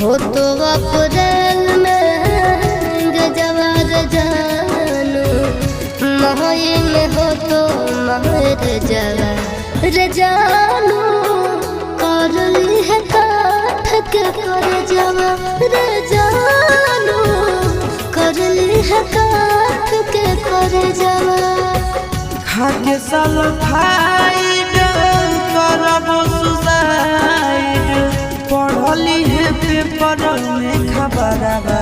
हो तो अप्रैल में जवार जानू मई में हो तो महर जवार जानू कर ली है काठ के कर जवार जानू कर ली है काठ के कर जवार खाके सल्फाइड करब सुसाइड पढ़ली है पेपर में खबरवा